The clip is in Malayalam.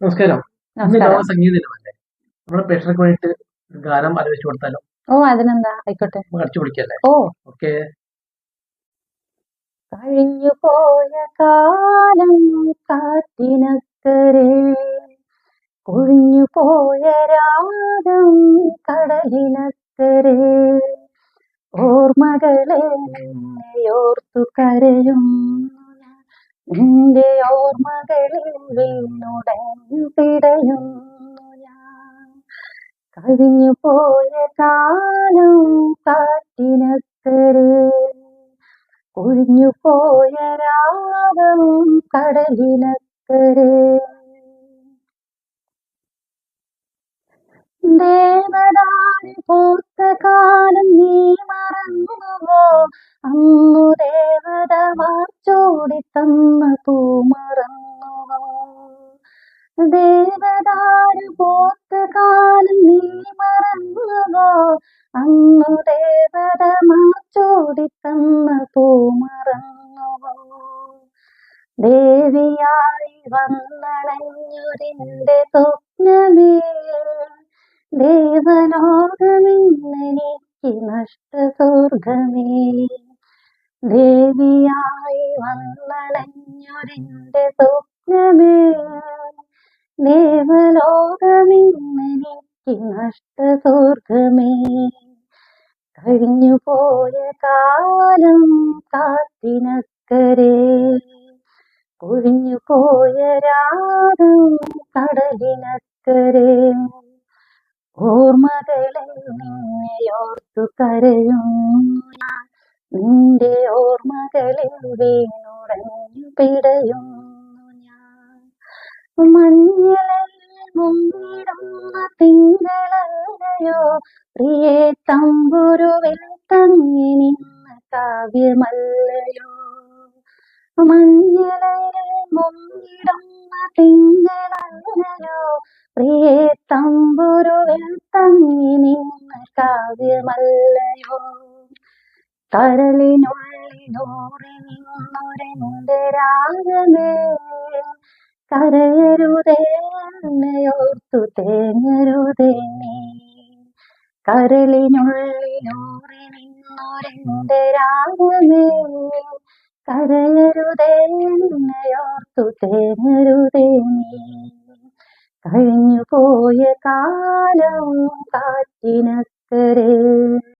നമസ്കാരം. ഇന്ന് ലോക നമസ്കാരം. സംഗീത ദിനമല്ലേ? നമ്മുടെ പ്രേക്ഷകർക്ക് വേണ്ടിയിട്ട് ഒരു ഗാനം ആലോചിച്ച് കൊടുത്താലോ? ഓ, അതിനെന്താ, ആയിക്കോട്ടെ. നമുക്ക് അടിച്ചു പൊളിക്കല്ലേ? ഓ, ഓക്കെ. കഴിഞ്ഞു പോയ കാലം കാറ്റിനക്കരെ, കൊഴിഞ്ഞു പോയ രാഗം കടലിനക്കരെ, ഓർമ്മകളെ നിന്നെയോർത്തു കരയുന്നു ഞാൻ. നിന്റെ ഓർമ്മകളിൽ വീണുടഞ്ഞു പിടയുന്നു ഞാൻ. കഴിഞ്ഞു പോയ കാലം കാറ്റിനക്കരെ, ഒഴിഞ്ഞു പോയ രാഗം കടലിനക്കരെ. ദേവദാരു പൂത്ത കാലം നീ മറന്നുവോ? അന്നു ദേവത വാച്ചോടി തന്ന പൂ മറന്നുവോ? ദേവദാരു പൂത്ത കാലം നീ മറന്നുവോ? അന്നു ദേവത മാച്ചോടി തന്ന പൂ മറന്നുവോ? ദേവിയായി വന്നണഞ്ഞൊരിന്റെ സ്വപ്നമേ, ദേവലോകമിന്നെനിക്ക് നഷ്ടസ്വർഗമേ. ദേവിയായി വന്നണഞ്ഞൊരിന്റെ സ്വപ്നമേ, ദേവലോകമിന്നെനിക്ക് നഷ്ടസ്വർഗമേ. കഴിഞ്ഞു പോയ കാലം കാറ്റിനക്കരെ, കൊഴിഞ്ഞു പോയ രാഗം കടലിനക്കരെ, ഓർമ്മകളെ നിന്നെയോർത്തു കരയുന്നു ഞാൻ. നിന്റെ ഓർമ്മകളിൽ വീണുടഞ്ഞു പിടയുന്നു ഞാൻ. മഞ്ഞളയിൽ മുങ്ങിടുന്ന തിങ്കളല്ലയോ പ്രിയേ, തമ്പുരുവിൽ തങ്ങി നിന്ന കാവ്യമല്ലയോ. മഞ്ഞളയിൽ മുങ്ങിടുന്ന തിങ്കളല്ലയോ പ്രിയേ, തമ്പുരുവിൽ തങ്ങി നിന്ന കാവ്യമല്ലയോ. കരളിനുള്ളിലൂറി നിന്നൊരെന്റെ രാഗമേ, കരയരുതേ എന്നെയോർത്തു തേങ്ങരുതേ നീ. കരളിനുള്ളിലൂറി നിന്നൊരെന്റെ രാഗമേ, കരയരുതേ എന്നെയോർത്തു തേങ്ങരുതേ നീ. കഴിഞ്ഞു പോയ കാലം കാറ്റിനക്കരെ.